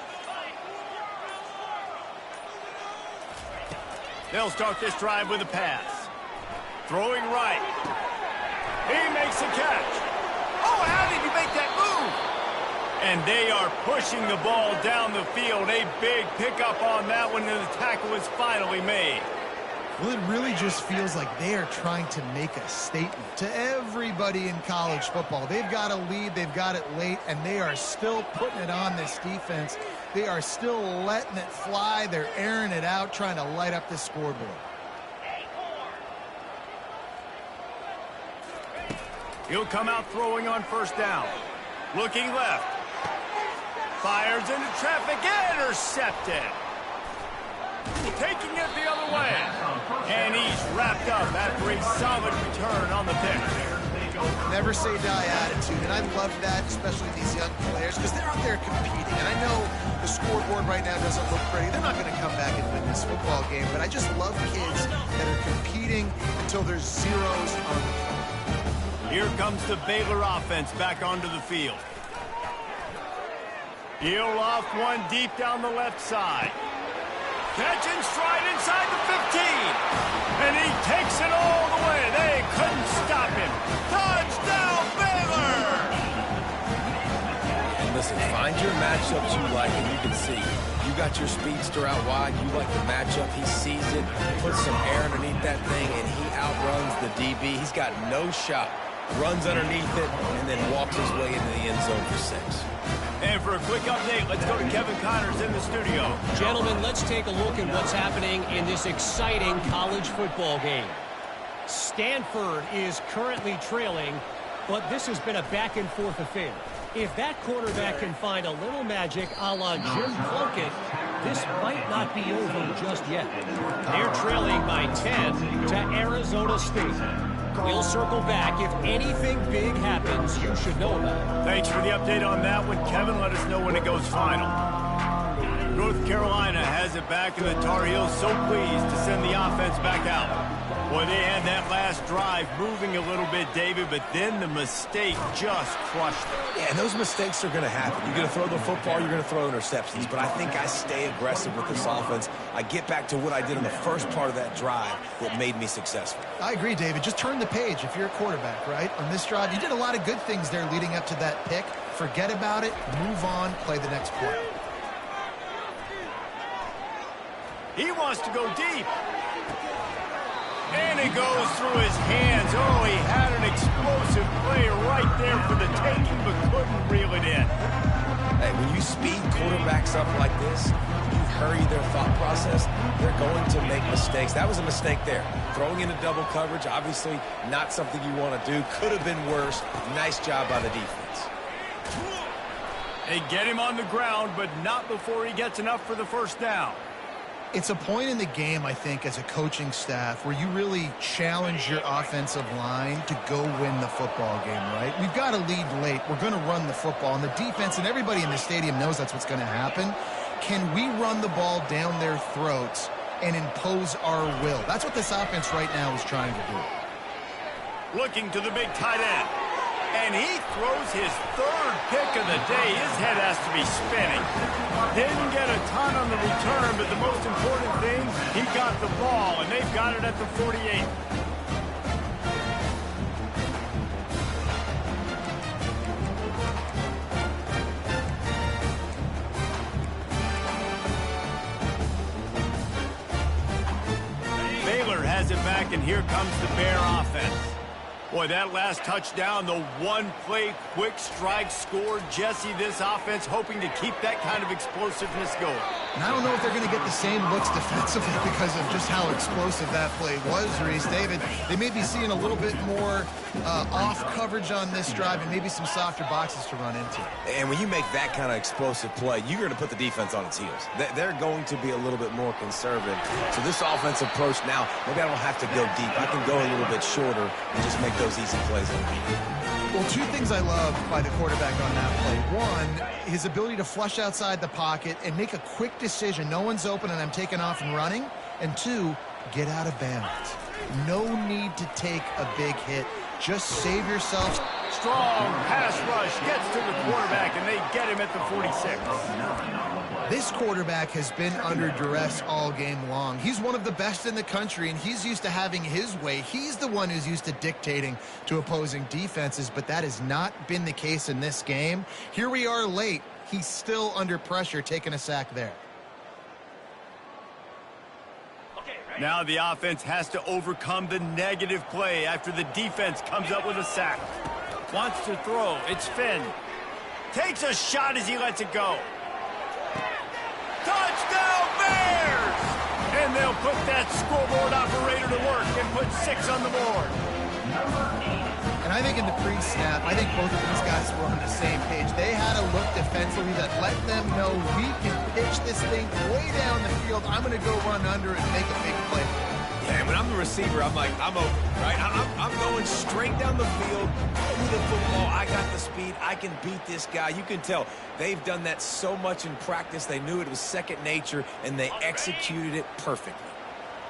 They'll start this drive with a pass. Throwing right. He makes a catch. Oh, how did he make that move? And they are pushing the ball down the field. A big pickup on that one, and the tackle is finally made. Well, it really just feels like they are trying to make a statement to everybody in college football. They've got a lead, they've got it late, and they are still putting it on this defense. They are still letting it fly. They're airing it out, trying to light up the scoreboard. He'll come out throwing on first down. Looking left. Fires into traffic. Intercepted. Taking it the other way. And he's wrapped up after a solid return on the pick. Never say die attitude, and I love that, especially these young players, because they're out there competing. And I know the scoreboard right now doesn't look pretty. They're not going to come back and win this football game, but I just love kids that are competing until there's zeros on the field. Here comes the Baylor offense back onto the field. He'll off one deep down the left side. Catch and stride inside the 15. And he takes it all the way. They couldn't stop him. Touchdown, Baylor! And listen, find your matchups you like, and you can see. You got your speedster out wide. You like the matchup. He sees it, puts some air underneath that thing, and he outruns the DB. He's got no shot. Runs underneath it, and then walks his way into the end zone for 6. And for a quick update, let's go to Kevin Connors in the studio. Gentlemen, let's take a look at what's happening in this exciting college football game. Stanford is currently trailing, but this has been a back-and-forth affair. If that quarterback can find a little magic a la Jim Plunkett, this might not be over just yet. They're trailing by 10 to Arizona State. We'll circle back. If anything big happens, you should know about it. Thanks for the update on that one, Kevin. Let us know when it goes final. North Carolina has it back, and the Tar Heels so pleased to send the offense back out. Boy, they had that last drive moving a little bit, David, but then the mistake just crushed them. Yeah, and those mistakes are going to happen. You're going to throw the football, you're going to throw interceptions, but I think I stay aggressive with this offense. I get back to what I did in the first part of that drive that made me successful. I agree, David. Just turn the page if you're a quarterback, right? On this drive, you did a lot of good things there leading up to that pick. Forget about it, move on, play the next play. He wants to go deep. And it goes through his hands. Oh, he had an explosive play right there for the taking, but couldn't reel it in. Hey, when you speed quarterbacks up like this, you hurry their thought process, they're going to make mistakes. That was a mistake there. Throwing into double coverage, obviously not something you want to do. Could have been worse. Nice job by the defense. They get him on the ground, but not before he gets enough for the first down. It's a point in the game, I think, as a coaching staff where you really challenge your offensive line to go win the football game, right? We've got to lead late. We're going to run the football, and the defense and everybody in the stadium knows that's what's going to happen. Can we run the ball down their throats and impose our will? That's what this offense right now is trying to do. Looking to the big tight end. And he throws his third pick of the day. His head has to be spinning. Didn't get a ton on the return, but the most important thing, he got the ball, and they've got it at the 48. has it back, and here comes the Bear offense. Boy, that last touchdown, the one-play quick strike score. Jesse, this offense hoping to keep that kind of explosiveness going. And I don't know if they're going to get the same looks defensively because of just how explosive that play was, Reese. David, they may be seeing a little bit more off coverage on this drive and maybe some softer boxes to run into. And when you make that kind of explosive play, you're going to put the defense on its heels. They're going to be a little bit more conservative. So this offensive approach now, maybe I don't have to go deep. I can go a little bit shorter and just make those easy plays. Well, two things I love by the quarterback on that play. One, his ability to flush outside the pocket and make a quick decision. No one's open and I'm taking off and running. And two, get out of bounds. No need to take a big hit. Just save yourself. Strong pass rush gets to the quarterback, and they get him at the 46. This quarterback has been under duress all game long. He's one of the best in the country, and he's used to having his way. He's the one who's used to dictating to opposing defenses, but that has not been the case in this game. Here we are late. He's still under pressure, taking a sack there. Now the offense has to overcome the negative play after the defense comes up with a sack. Wants to throw. It's Finn. Takes a shot as he lets it go. Touchdown Bears! And they'll put that scoreboard operator to work and put 6 on the board. And I think in the pre-snap, I think both of these guys were on the same page. They had a look defensively that let them know we can pitch this thing way down the field. I'm going to go run under and make a big play. Yeah, and when I'm the receiver, I'm like, I'm open, right? I'm going straight down the field with the football. I got the speed. I can beat this guy. You can tell they've done that so much in practice. They knew it was second nature, and they executed it perfectly.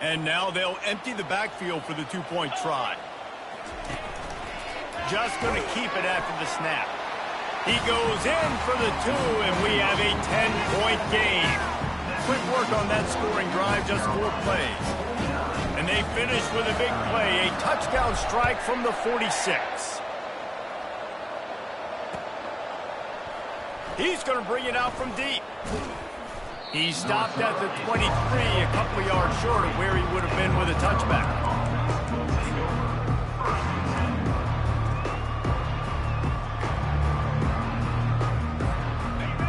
And now they'll empty the backfield for the two-point try. Just going to keep it after the snap. He goes in for the 2, and we have a 10-point game. Quick work on that scoring drive, just 4 plays. And they finish with a big play, a touchdown strike from the 46. He's going to bring it out from deep. He stopped at the 23, a couple yards short of where he would have been with a touchback.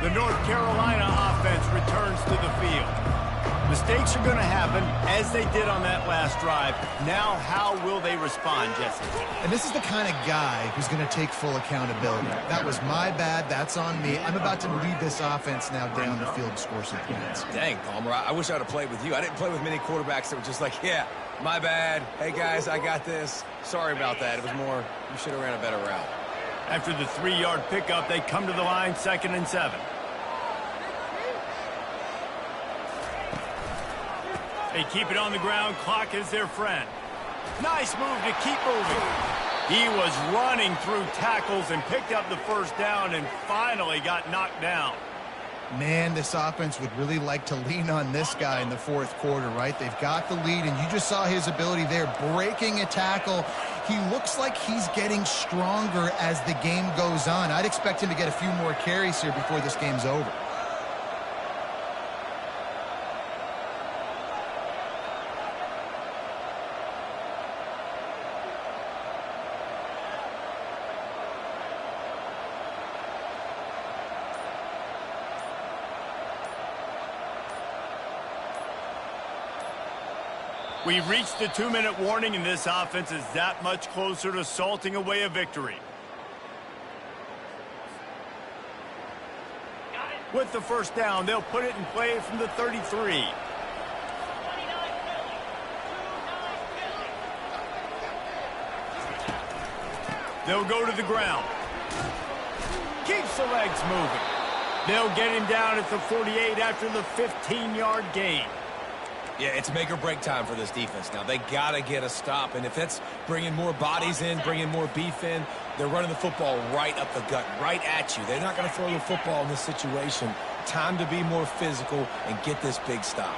The North Carolina offense returns to the field. Mistakes are going to happen, as they did on that last drive. Now, how will they respond, Jesse? And this is the kind of guy who's going to take full accountability. That was my bad. That's on me. I'm about to lead this offense now down the field and score some points. Dang, Palmer, I wish I would have played with you. I didn't play with many quarterbacks that were just like, yeah, my bad. Hey, guys, I got this. Sorry about that. It was more, you should have ran a better route. After the 3-yard pickup, they come to the line, 2nd and 7. They keep it on the ground. Clock is their friend. Nice move to keep moving. He was running through tackles and picked up the first down and finally got knocked down. Man, this offense would really like to lean on this guy in the 4th quarter, right? They've got the lead, and you just saw his ability there, breaking a tackle. He looks like he's getting stronger as the game goes on. I'd expect him to get a few more carries here before this game's over. We've reached the 2-minute warning, and this offense is that much closer to salting away a victory. With the first down, they'll put it in play from the 33. They'll go to the ground. Keeps the legs moving. They'll get him down at the 48 after the 15-yard gain. Yeah, it's make or break time for this defense now. They got to get a stop, and if that's bringing more bodies in, bringing more beef in, they're running the football right up the gut, right at you. They're not going to throw the football in this situation. Time to be more physical and get this big stop.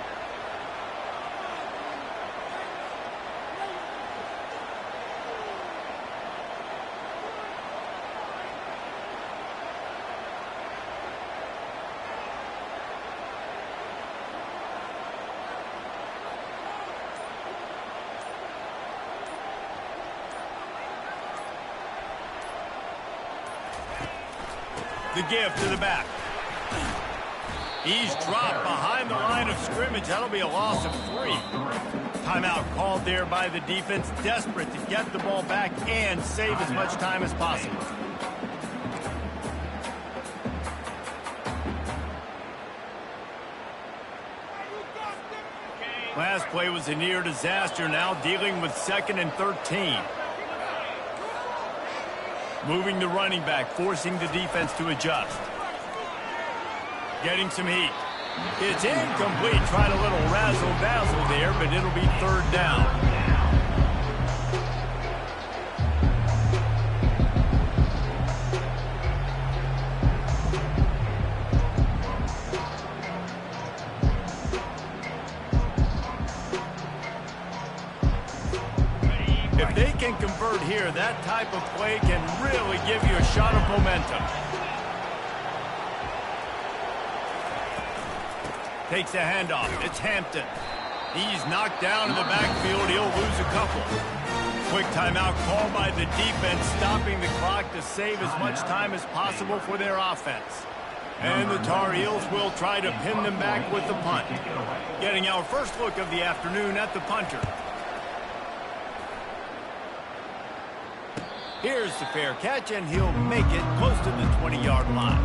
The give to the back. He's dropped behind the line of scrimmage. That'll be a loss of 3. Timeout called there by the defense, desperate to get the ball back and save as much time as possible. Last play was a near disaster, now dealing with 2nd and 13. Moving the running back, forcing the defense to adjust. Getting some heat. It's incomplete. Tried a little razzle-dazzle there, but it'll be 3rd down. If they can convert here, that type of play can really give you a shot of momentum. Takes a handoff. It's Hampton. He's knocked down in the backfield. He'll lose a couple. Quick timeout called by the defense, stopping the clock to save as much time as possible for their offense. And the Tar Heels will try to pin them back with the punt. Getting our first look of the afternoon at the punter. Here's the fair catch, and he'll make it close to the 20-yard line.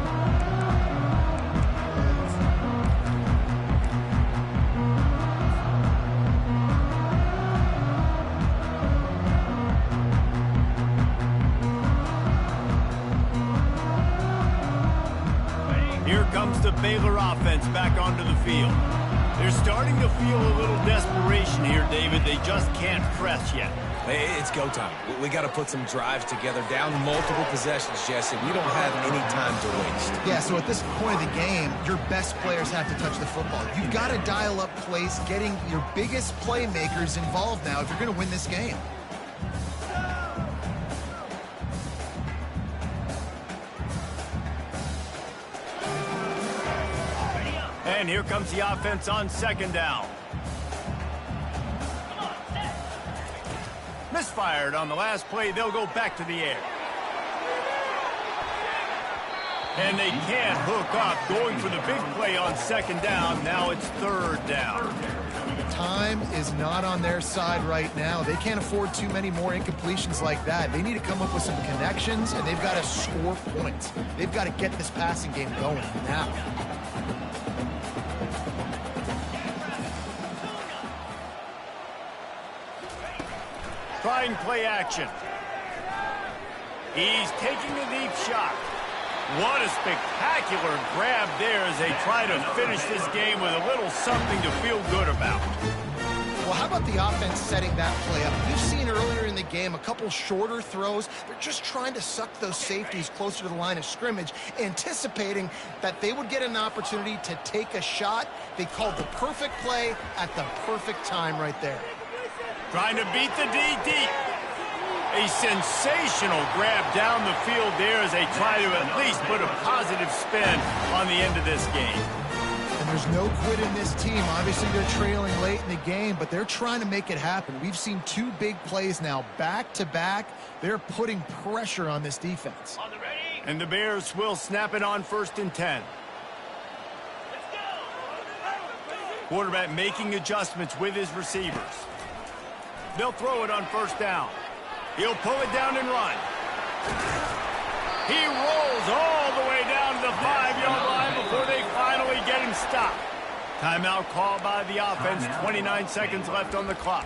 Here comes the Baylor offense back onto the field. They're starting to feel a little desperation here, David. They just can't press yet. It's go time. We got to put some drives together, down multiple possessions, Jesse. We don't have any time to waste. Yeah, so at this point of the game, your best players have to touch the football. You've got to dial up plays, getting your biggest playmakers involved now if you're going to win this game. And here comes the offense on 2nd down. Misfired on the last play. They'll go back to the air. And they can't hook up. Going for the big play on 2nd down. Now it's 3rd down. Time is not on their side right now. They can't afford too many more incompletions like that. They need to come up with some connections, and they've got to score points. They've got to get this passing game going now. Trying play action. He's taking a deep shot. What a spectacular grab there as they try to finish this game with a little something to feel good about. Well, how about the offense setting that play up? We've seen earlier in the game a couple shorter throws. They're just trying to suck those safeties closer to the line of scrimmage, anticipating that they would get an opportunity to take a shot. They called the perfect play at the perfect time right there. Trying to beat the D deep. A sensational grab down the field there as they try to at least put a positive spin on the end of this game. And there's no quit in this team. Obviously, they're trailing late in the game, but they're trying to make it happen. We've seen 2 big plays now, back-to-back. They're putting pressure on this defense. And the Bears will snap it on 1st and 10. Quarterback making adjustments with his receivers. They'll throw it on 1st down. He'll pull it down and run. He rolls all the way down to the 5-yard line before they finally get him stopped. Timeout called by the offense. 29 seconds left on the clock.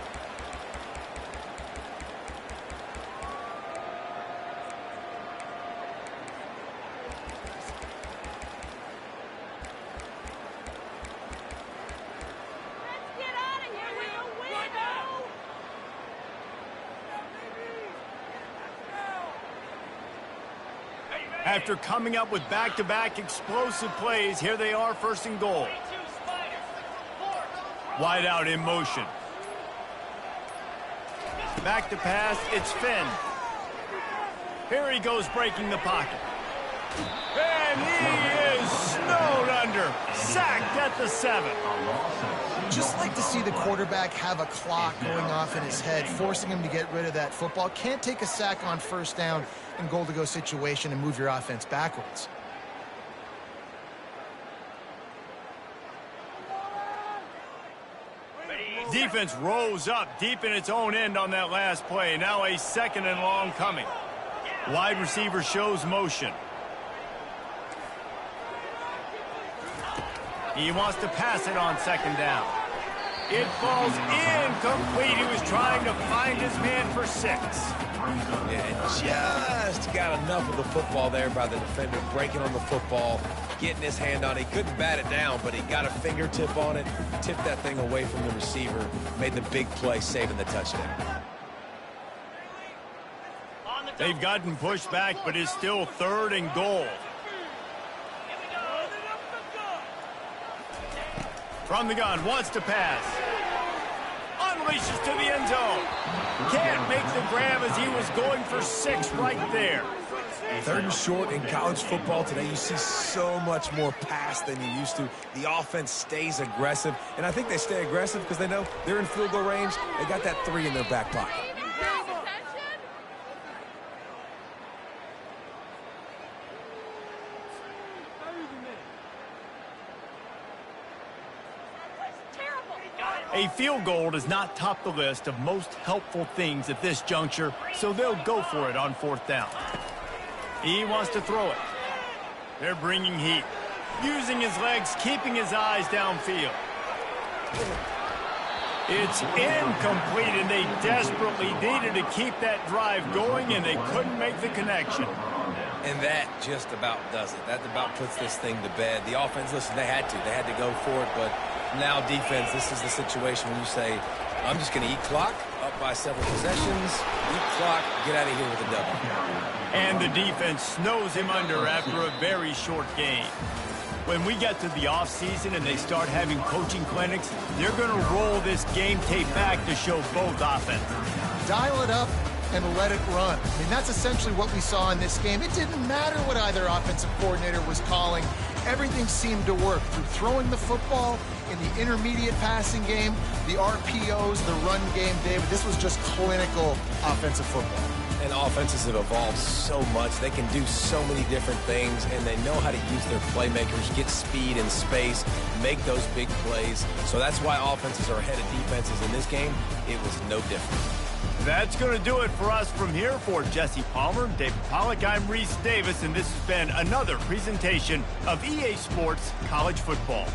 After coming up with back-to-back explosive plays, here they are, 1st and goal. Wide out in motion. Back to pass, it's Finn. Here he goes breaking the pocket. And he is snowed under. Sacked at the 7. Just like to see the quarterback have a clock going off in his head, forcing him to get rid of that football. Can't take a sack on 1st down and goal-to-go situation and move your offense backwards. Defense rose up deep in its own end on that last play. Now a 2nd and long coming. Wide receiver shows motion. He wants to pass it on 2nd down. It falls incomplete. He was trying to find his man for 6. Yeah, just got enough of the football there by the defender, breaking on the football, getting his hand on it. He couldn't bat it down, but he got a fingertip on it, tipped that thing away from the receiver, made the big play, saving the touchdown. They've gotten pushed back, but it's still 3rd and goal. From the gun, wants to pass. Unleashes to the end zone. Can't make the grab as he was going for 6 right there. 3rd and short in college football today. You see so much more pass than you used to. The offense stays aggressive, and I think they stay aggressive because they know they're in field goal range. They got that 3 in their back pocket. A field goal does not top the list of most helpful things at this juncture, so they'll go for it on 4th down. He wants to throw it. They're bringing heat. Using his legs, keeping his eyes downfield. It's incomplete, and they desperately needed to keep that drive going, and they couldn't make the connection. And that just about does it. That about puts this thing to bed. The offense, listen, they had to go for it, but now defense, this is the situation where you say, I'm just going to eat clock, up by several possessions, eat clock, get out of here with a W. And the defense snows him under after a very short game. When we get to the offseason and they start having coaching clinics, they're going to roll this game tape back to show both offenses. Dial it up and let it run. I mean, that's essentially what we saw in this game. It didn't matter what either offensive coordinator was calling. Everything seemed to work through throwing the football, in the intermediate passing game, the RPOs, the run game, David. This was just clinical offensive football. And offenses have evolved so much. They can do so many different things, and they know how to use their playmakers, get speed and space, make those big plays. So that's why offenses are ahead of defenses in this game. It was no different. That's going to do it for us from here. For Jesse Palmer, David Pollack, I'm Reese Davis, and this has been another presentation of EA Sports College Football.